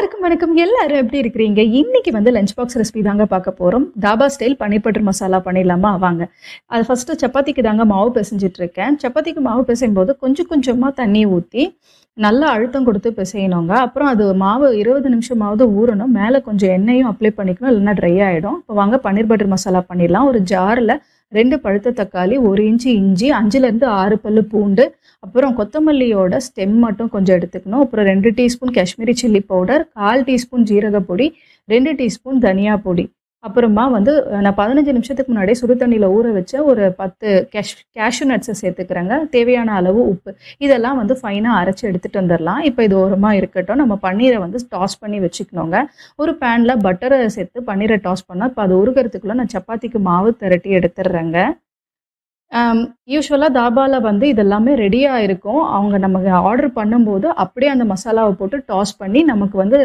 எல்லாருக்கும் வணக்கம். எல்லாரும் எப்படி இருக்கிறீங்க? இன்னைக்கு வந்து லஞ்ச் பாக்ஸ் ரெசிபி தாங்க பார்க்க போறோம். தாபா ஸ்டைல் பன்னீர் பட்டர் மசாலா பண்ணிடலாமா? வாங்க. அது ஃபர்ஸ்ட் சப்பாத்திக்கு தாங்க மாவு பிசைஞ்சிட்டு இருக்கேன். சப்பாத்திக்கு மாவு பிசையும் போது கொஞ்சம் கொஞ்சமா தண்ணி ஊற்றி நல்லா அழுத்தம் கொடுத்து பிசையணுங்க. அப்புறம் அது மாவு 20 நிமிஷமாவது ஊறணும். மேலே கொஞ்சம் எண்ணெயும் அப்ளை பண்ணிக்கணும், இல்லைன்னா ட்ரை ஆகிடும். இப்போ வாங்க பன்னீர் பட்டர் மசாலா பண்ணிடலாம். ஒரு ஜாரில் 2 பழுத்த தக்காளி, 1 இன்ச்சு இஞ்சி, 5லேருந்து 6 பல்லு பூண்டு, அப்புறம் கொத்தமல்லியோட ஸ்டெம் மட்டும் கொஞ்சம் எடுத்துக்கணும். அப்புறம் 2 teaspoon Kashmiri chilli powder, 1/4 teaspoon ஜீரக பொடி, 2 டீஸ்பூன் தனியா பொடி. அப்புறமா வந்து நான் 15 நிமிஷத்துக்கு முன்னாடியே சுடு தண்ணியில் ஊற வச்ச ஒரு 10 கேஷ்யூ நட்ஸை சேர்த்துக்கிறேங்க. தேவையான அளவு உப்பு. இதெல்லாம் வந்து ஃபைனாக அரைச்சி எடுத்துகிட்டு வந்துடலாம். இப்போ இது ஓரமாக இருக்கட்டும். நம்ம பன்னீரை வந்து டாஸ் பண்ணி வச்சுக்கணுங்க. ஒரு பேனில் பட்டரை சேர்த்து பன்னீரை டாஸ் பண்ணால் இப்போ அது உருகிறதுக்குள்ளே நான் சப்பாத்திக்கு மாவு திரட்டி எடுத்துடுறேங்க. யூஸ்வலாக தாபாவில் வந்து இதெல்லாமே ரெடியாக இருக்கும். அவங்க நமக்கு ஆர்டர் பண்ணும்போது அப்படியே அந்த மசாலாவை போட்டு டாஸ் பண்ணி நமக்கு வந்து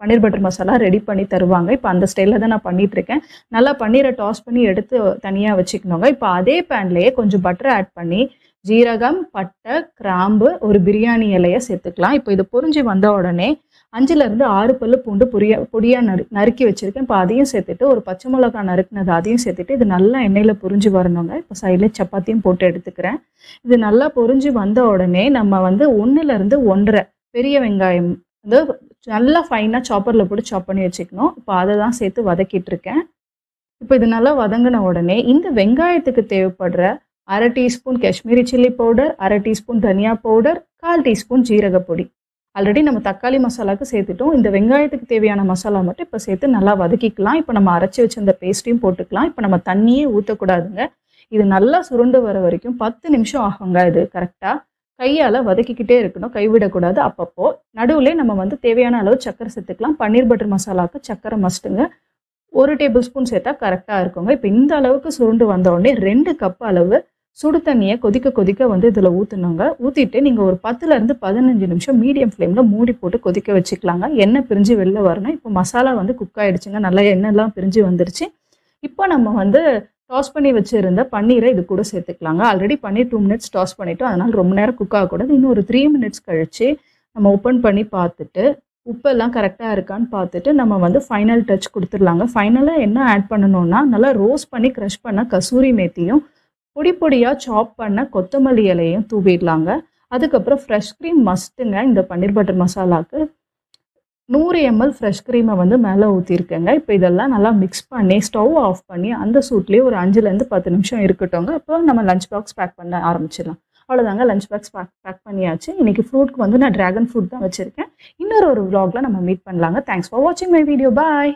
பன்னீர் பட்டர் மசாலா ரெடி பண்ணி தருவாங்க. இப்போ அந்த ஸ்டைலில் தான் நான் பண்ணிகிட்ருக்கேன். நல்லா பன்னீரை டாஸ் பண்ணி எடுத்து தனியாக வச்சுக்கணுங்க. இப்போ அதே பேன்லேயே கொஞ்சம் பட்டரை ஆட் பண்ணி ஜீரகம், பட்டை, கிராம்பு, ஒரு பிரியாணி இலையை சேர்த்துக்கலாம். இப்போ இது பொரிஞ்சு வந்த உடனே 5லேருந்து 6 பல்லு பூண்டு பொடியாக நறுக்கி வச்சுருக்கேன். இப்போ அதையும் சேர்த்துட்டு ஒரு பச்சை மிளகாய் நறுக்குனது அதையும் சேர்த்துட்டு இது நல்லா எண்ணெயில் பொரிஞ்சு வரணுங்க. இப்போ சைடில் சப்பாத்தியும் போட்டு எடுத்துக்கிறேன். இது நல்லா பொரிஞ்சு வந்த உடனே நம்ம வந்து 1லேருந்து 1.5 பெரிய வெங்காயம் வந்து நல்லா ஃபைனாக சாப்பரில் போட்டு சாப் பண்ணி வச்சுக்கணும். இப்போ அதை தான் சேர்த்து வதக்கிட்டு இருக்கேன். இப்போ இது நல்லா வதங்கின உடனே இந்த வெங்காயத்துக்கு தேவைப்படுற 1/2 teaspoon Kashmiri chilli powder, 1/2 teaspoon தனியா பவுடர், 1/4 டீஸ்பூன் ஜீரக பொடி. ஆல்ரெடி நம்ம தக்காளி மசாலாவுக்கு சேர்த்துட்டோம். இந்த வெங்காயத்துக்கு தேவையான மசாலா மட்டும் இப்போ சேர்த்து நல்லா வதக்கிக்கலாம். இப்போ நம்ம அரைச்சி வச்சு இந்த பேஸ்ட்டையும் போட்டுக்கலாம். இப்போ நம்ம தண்ணியே ஊற்றக்கூடாதுங்க. இது நல்லா சுருண்டு வர வரைக்கும் 10 நிமிஷம் ஆகுங்க. இது கரெக்டாக கையால் வதக்கிக்கிட்டே இருக்கணும், கைவிடக்கூடாது. அப்பப்போ நடுவில் நம்ம வந்து தேவையான அளவு சக்கரை சேர்த்துக்கலாம். பன்னீர் பட்டர் மசாலாவுக்கு சக்கரை மஸ்ட்டுங்க. 1 டேபிள் ஸ்பூன் சேர்த்தா கரெக்டாக இருக்குங்க. இப்போ இந்த அளவுக்கு சுருண்டு வந்த உடனே 2 கப் அளவு சுடு தண்ணியை கொதிக்க கொதிக்க வந்து இதில் ஊற்றணுங்க. ஊற்றிட்டு நீங்கள் ஒரு 10லேருந்து 15 நிமிஷம் மீடியம் ஃப்ளேமில் மூடி போட்டு கொதிக்க வச்சுக்கலாங்க. எண்ணெய் பிரிஞ்சு வெளில வரணும். இப்போ மசாலா வந்து குக் ஆகிடுச்சுங்க. நல்லா எண்ணெய்லாம் பிரிஞ்சு வந்துருச்சு. இப்போ நம்ம வந்து டாஸ் பண்ணி வச்சுருந்த பன்னீரை இது கூட சேர்த்துக்கலாங்க. ஆல்ரெடி பன்னீர் 2 மினிட்ஸ் டாஸ் பண்ணிவிட்டோம். அதனால் ரொம்ப நேரம் குக் ஆகக்கூடாது. இன்னும் ஒரு 3 மினிட்ஸ் கழித்து நம்ம ஓப்பன் பண்ணி பார்த்துட்டு உப்பெல்லாம் கரெக்டாக இருக்கான்னு பார்த்துட்டு நம்ம வந்து ஃபைனல் டச் கொடுத்துடலாங்க. ஃபைனலாக என்ன ஆட் பண்ணணும்னா நல்லா ரோஸ்ட் பண்ணி க்ரஷ் பண்ண கசூரி மேத்தியும் பொடி பொடியாக சாப் பண்ண கொத்தமல்லி இலையும் தூவிடலாங்க. அதுக்கப்புறம் ஃப்ரெஷ் க்ரீம் மஸ்ட்டுங்க. இந்த பன்னீர் பட்டர் மசாலாவுக்கு 100 ml ஃப்ரெஷ் க்ரீமை வந்து மேலே ஊற்றிருக்கேங்க. இப்போ இதெல்லாம் நல்லா மிக்ஸ் பண்ணி ஸ்டவ் ஆஃப் பண்ணி அந்த சூட்லேயே ஒரு 5லேருந்து 10 நிமிஷம் இருக்கட்டும்ங்க. அப்போ நம்ம லஞ்ச் பாக்ஸ் பேக் பண்ண ஆரம்பிச்சிடலாம். அவ்வளோதாங்க, லஞ்ச் பாக்ஸ் பேக் பண்ணியாச்சு. இன்றைக்கி ஃப்ரூட்க்கு வந்து நான் ட்ராகன் ஃப்ரூட் தான் வச்சுருக்கேன். இன்னொரு vlogல நம்ம மீட் பண்ணலாங்க. தேங்க்ஸ் ஃபார் வாட்சிங் மை வீடியோ. பாய்.